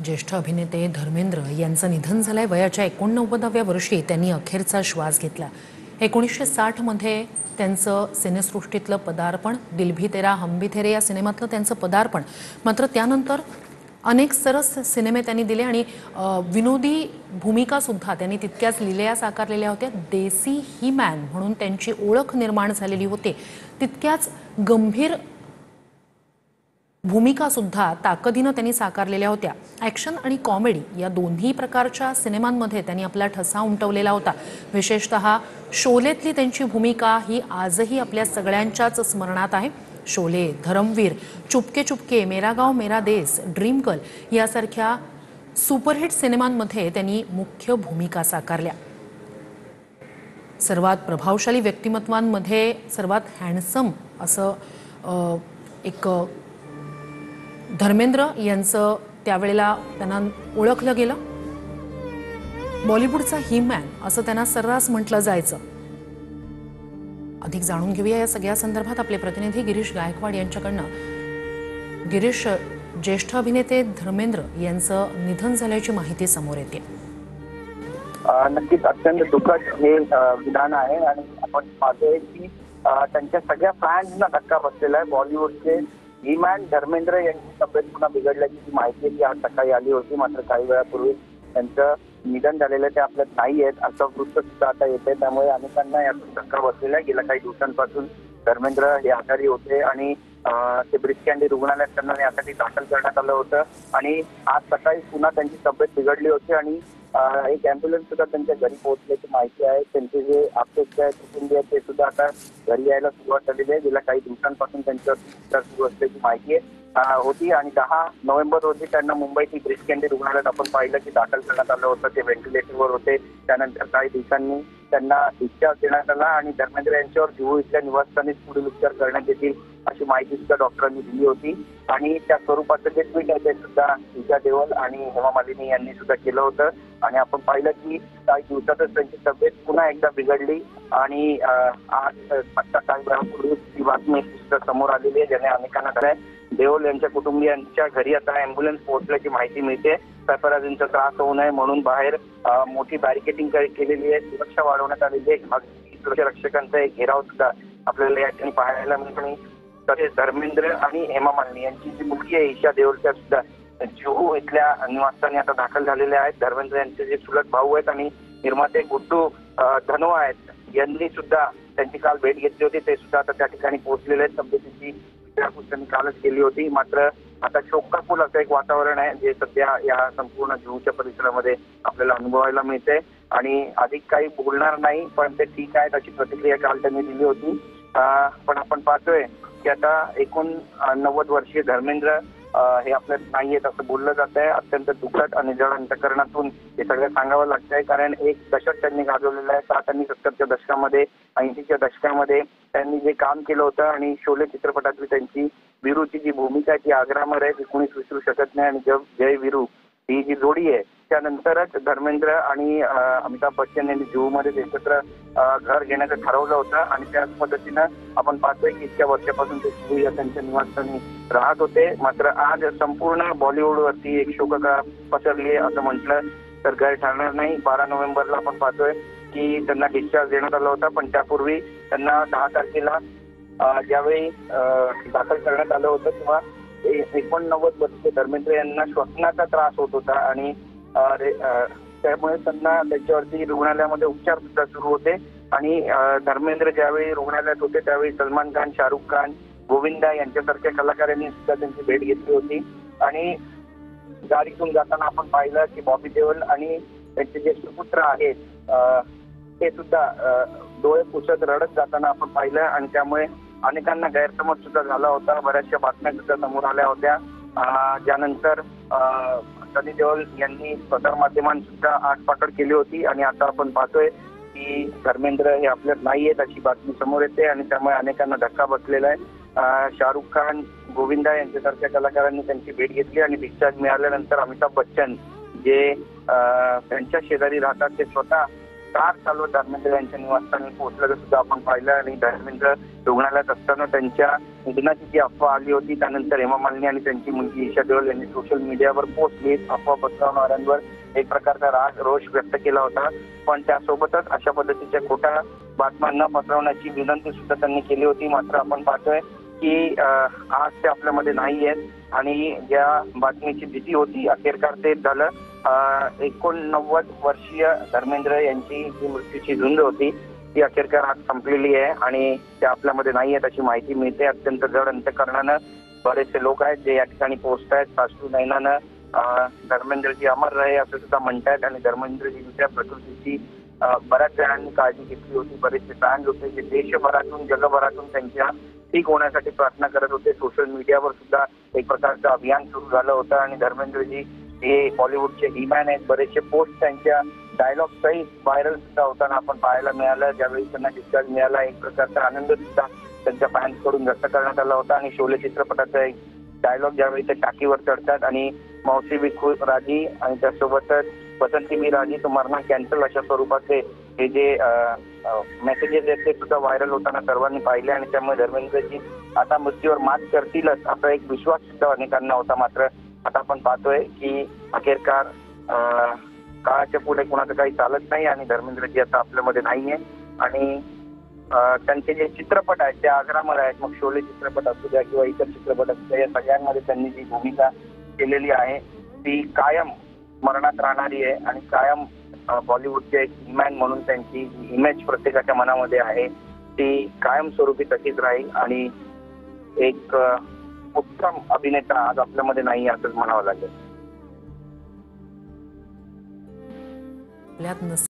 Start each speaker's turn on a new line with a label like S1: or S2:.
S1: ज्येष्ठ अभिनेते धर्मेंद्र यांचं निधन झालंय। वयाच्या 89व्या वर्षी त्यांनी अखेरचा श्वास घेतला। 1960 मध्ये त्यांचं सिनेसृष्टीतलं पदार्पण, दिल भी तेरा हम भी तेरे या सिनेमातलं त्यांचं पदार्पण, मात्र त्यानंतर अनेक सरस सिनेमे त्यांनी दिले आणि विनोदी भूमिका सुद्धा त्यांनी तितक्याच लिहिल्या साकारलेल्या होत्या। देसी ही मॅन म्हणून त्यांची ओळख निर्माण झालेली होती। तितक्याच गंभीर भूमिका सुद्धा ताकदीने त्यांनी साकारलेल्या होत्या। ॲक्शन आणि कॉमेडी या दोन्ही प्रकारच्या सिनेमांमध्ये त्यांनी आपला ठसा उमटवलेला होता। विशेषतः शोलेतली त्यांची भूमिका ही आजही आपल्या सगळ्यांच्याच स्मरणात आहे। शोले, धर्मवीर, चुपके चुपके, मेरा गाव मेरा देश, ड्रीम गर्ल यासारख्या सुपरहिट सिनेमांमध्ये त्यांनी मुख्य भूमिका साकारल्या। सर्वात प्रभावशाली व्यक्तिमत्वांमध्ये सर्वात हँडसम असं एक धर्मेंद्र यांचं त्यावेळेला त्यांना ओळखलं गेलं। बॉलिवूडचा ही मॅन असं त्यांना सर्रास म्हटलं जायचं। अधिक जाणून घेऊया या सगळ्या संदर्भात आपले प्रतिनिधी गिरीश गायकवाड यांच्याकडनं। गिरीश, ज्येष्ठ अभिनेते धर्मेंद्र यांचं निधन झाल्याची माहिती समोर येते।
S2: नक्कीच अत्यंत दुःखद हे विधान आहे आणि आपण पाहतोय की त्यांच्या सगळ्या फॅन्सना धक्का बसलेला आहे। बॉलिवूडचे ही मॅन धर्मेंद्र यांची तब्येत पुन्हा बिघडल्याची माहिती जी आज सकाळी आली होती, मात्र काही वेळापूर्वी त्यांचं निधन झालेलं ते आपल्यात नाही आहेत असं वृत्त सुद्धा आता येते। त्यामुळे अनेकांना यातून धक्का बसलेला आहे। गेल्या काही दिवसांपासून धर्मेंद्र हे आजारी होते आणि ते ब्रीच कँडी रुग्णालयात त्यांना यासाठी दाखल करण्यात आलं होतं आणि आज सकाळी पुन्हा त्यांची तब्येत बिघडली होती आणि एक अँब्युलन्स सुद्धा त्यांच्या घरी पोहोचल्याची माहिती आहे। त्यांचे जे आप्तेष्ट आहेत, कुटुंबीय आहेत, ते सुद्धा आता घरी यायला सुरुवात झालेली आहे। गेल्या काही दिवसांपासून त्यांच्यावर उपचार सुरू असल्याची माहिती होती आणि 10 नोव्हेंबर रोजी त्यांना मुंबईतील ब्रीच कँडी रुग्णालयात आपण पाहिलं की दाखल करण्यात आलं होतं। ते व्हेंटिलेटरवर होते। त्यानंतर काही दिवसांनी त्यांना डिस्चार्ज देण्यात आला आणि धर्मेंद्र यांच्यावर जुहू इथल्या निवासस्थानीच पुढील उपचार करण्यात येतील अशी माहिती सुद्धा डॉक्टरांनी दिली होती आणि त्या स्वरूपाचं जे ट्विट आहे ते सुद्धा ईशा देओल आणि हेमा मालिनी यांनी सुद्धा केलं होतं आणि आपण पाहिलं की काही दिवसातच त्यांची तब्येत पुन्हा एकदा बिघडली आणि आज काही वेळापूर्वी ती बातमी सुद्धा समोर आलेली आहे, ज्याने अनेकांना देओल यांच्या कुटुंबियांच्या घरी आता अँब्युलन्स पोहोचल्याची माहिती मिळते। पेपराझींचा त्रास होऊ नये म्हणून बाहेर मोठी बॅरिकेडिंग केलेली आहे, सुरक्षा वाढवण्यात आलेली आहे। सुरक्षा रक्षकांचा एक घेराव सुद्धा आपल्याला या ठिकाणी पाहायला मिळतो। तसेच धर्मेंद्र आणि हेमा मालिनी यांची जी मुलगी आहे ईशा देओल त्या सुद्धा जुहू इथल्या निवासस्थानी आता दाखल झालेल्या आहेत। धर्मेंद्र यांचे जे चुलत भाऊ आहेत आणि निर्माते गुड्डू धनोआ आहेत यांनी सुद्धा त्यांची काल भेट घेतली होती, ते सुद्धा आता त्या ठिकाणी पोहोचलेले आहेत। तब्येतीची विचारपूस त्यांनी कालच केली होती, मात्र आता शोकाकुल असं एक वातावरण आहे जे सध्या या संपूर्ण जुहूच्या परिसरामध्ये आपल्याला अनुभवायला मिळते आणि अधिक काही बोलणार नाही, पण ते ठीक आहेत अशी प्रतिक्रिया काल त्यांनी दिली होती। पण आपण पाहतोय की आता 89 वर्षीय धर्मेंद्र हे आपल्यात नाहीयेत असं बोललं जात आहे। अत्यंत दुःखद आणि जड अंतकरणातून हे सगळं सांगावं लागतंय, कारण एक दशक त्यांनी गाजवलेलं आहे। 60 आणि 70च्या दशकामध्ये, 80च्या दशकामध्ये त्यांनी जे काम केलं होतं आणि शोले चित्रपटातली त्यांची वीरूची जी भूमिका आहे ती आग्रामर आहे, ती कोणीच विसरू शकत नाही। आणि जय वीरू ही जी जोडी आहे त्यानंतरच धर्मेंद्र आणि अमिताभ बच्चन यांनी जुहूमध्ये एकत्र घर घेण्याचं ठरवलं होतं आणि त्याच पद्धतीनं आपण पाहतोय की इतक्या वर्षापासून ते जुहू या त्यांच्या निवासस्थानी राहत होते। मात्र आज संपूर्ण बॉलिवूडवरती एक शोककळा पसरली आहे असं म्हटलं तर गैर ठरणार नाही। 12 नोव्हेंबरला आपण पाहतोय की त्यांना डिस्चार्ज देण्यात आला होता, पण त्यापूर्वी त्यांना 10 तारखेला ज्यावेळी दाखल करण्यात आलं होतं तेव्हा 89 वर्षीय धर्मेंद्र यांना श्वसनाचा त्रास होत होता आणि त्यामुळे त्यांना त्याच्यावरती रुग्णालयामध्ये उपचार सुद्धा सुरू होते आणि धर्मेंद्र ज्यावेळी रुग्णालयात होते त्यावेळी सलमान खान, शाहरुख खान, गोविंदा यांच्यासारख्या कलाकारांनी सुद्धा त्यांची भेट घेतली होती आणि गाडीतून जाताना आपण पाहिलं की बॉबी देओल आणि त्यांचे जे सुपुत्र आहेत ते सुद्धा डोळे पुसत रडत जाताना आपण पाहिलं आणि त्यामुळे अनेकांना गैरसमज सुद्धा झाला होता। बऱ्याचशा बातम्या सुद्धा समोर आल्या होत्या, ज्यानंतर सनी देओल यांनी प्रसारमाध्यमांनी सुद्धा आगपाखड केली होती आणि आता आपण पाहतोय की धर्मेंद्र हे आपल्यात नाही आहेत अशी बातमी समोर येते आणि त्यामुळे अनेकांना धक्का बसलेला आहे। शाहरुख खान, गोविंदा यांच्यासारख्या कलाकारांनी त्यांची भेट घेतली आणि डिस्चार्ज मिळाल्यानंतर अमिताभ बच्चन जे त्यांच्या शेजारी राहतात ते स्वतः कार चालवत धर्मेंद्र यांच्या निवासस्थानी पोहोचल्याचं सुद्धा आपण पाहिलं आणि धर्मेंद्र रुग्णालयात असताना त्यांच्या निधनाची जी अफवा आली होती त्यानंतर हेमा मालिनी आणि त्यांची मुलगी ईशा देओल यांनी सोशल मीडियावर पोस्ट लिहित अफवा पसरवणाऱ्यांवर एक प्रकारचा राग रोष व्यक्त केला होता. पण त्यासोबतच अशा पद्धतीच्या खोट्या बातम्या न पसरवण्याची विनंती सुद्धा त्यांनी केली होती. मात्र आपण पाहतोय की आज ते आपल्यामध्ये नाही आहेत आणि ज्या बातमीची भीती होती अखेरकार ते झालं. 89 वर्षीय धर्मेंद्र यांची जी मृत्यूची झुंज होती ती अखेरकार आज संपलेली आहे आणि ते आपल्यामध्ये नाही आहेत अशी माहिती मिळते. अत्यंत जड अंतकरणानं बरेचसे लोक आहेत जे या ठिकाणी पोहोचतायत. साश्रू नयनानं धर्मेंद्रजी अमर रहे असं सुद्धा म्हणतायत आणि धर्मेंद्रजींच्या प्रकृतीची बऱ्याच जणांनी काळजी घेतली होती. बरेचसे फॅन्स होते जे देशभरातून जगभरातून त्यांच्या ठीक होण्यासाठी प्रार्थना करत होते. सोशल मीडियावर सुद्धा एक प्रकारचं अभियान सुरू झालं होतं आणि धर्मेंद्रजी हे बॉलिवूडचे हिमॅन आहेत. बरेचसे पोस्ट त्यांच्या डायलॉग सहित व्हायरल सुद्धा होताना आपण पाहायला मिळालं. ज्यावेळी त्यांना डिस्चार्ज मिळाला एक प्रकारचा आनंद सुद्धा त्यांच्या फॅन्स कडून व्यक्त करण्यात आला होता आणि शोले चित्रपटाचा एक डायलॉग ज्यावेळी ते टाकीवर चढतात आणि मौसी भी खुश राजी आणि त्यासोबतच बसंती भी राजी तो मरना कॅन्सल अशा स्वरूपाचे हे जे मेसेजेस आहेत ते सुद्धा व्हायरल होताना सर्वांनी पाहिले आणि त्यामुळे धर्मेंद्रजी आता मृत्यूवर मात करतीलच असा एक विश्वास सुद्धा अनेकांना होता. मात्र आता आपण पाहतोय की अखेरकार काळाच्या पुढे कुणाचं काही चालत नाही आणि धर्मेंद्रजी आता आपल्यामध्ये नाहीये आणि त्यांचे जे चित्रपट आहेत ते आग्रामध्ये आहेत. मग शोले चित्रपट असू द्या किंवा इतर चित्रपट असू द्या या सगळ्यांमध्ये त्यांनी जी भूमिका केलेली आहे ती कायम स्मरणात राहणारी आहे आणि कायम बॉलिवूडचे एक हिमॅन म्हणून त्यांची इमेज प्रत्येकाच्या मनामध्ये आहे ती कायमस्वरूपी तशीच राहील आणि एक उत्तम अभिनेता आज आपल्यामध्ये नाही असंच म्हणावं लागेल.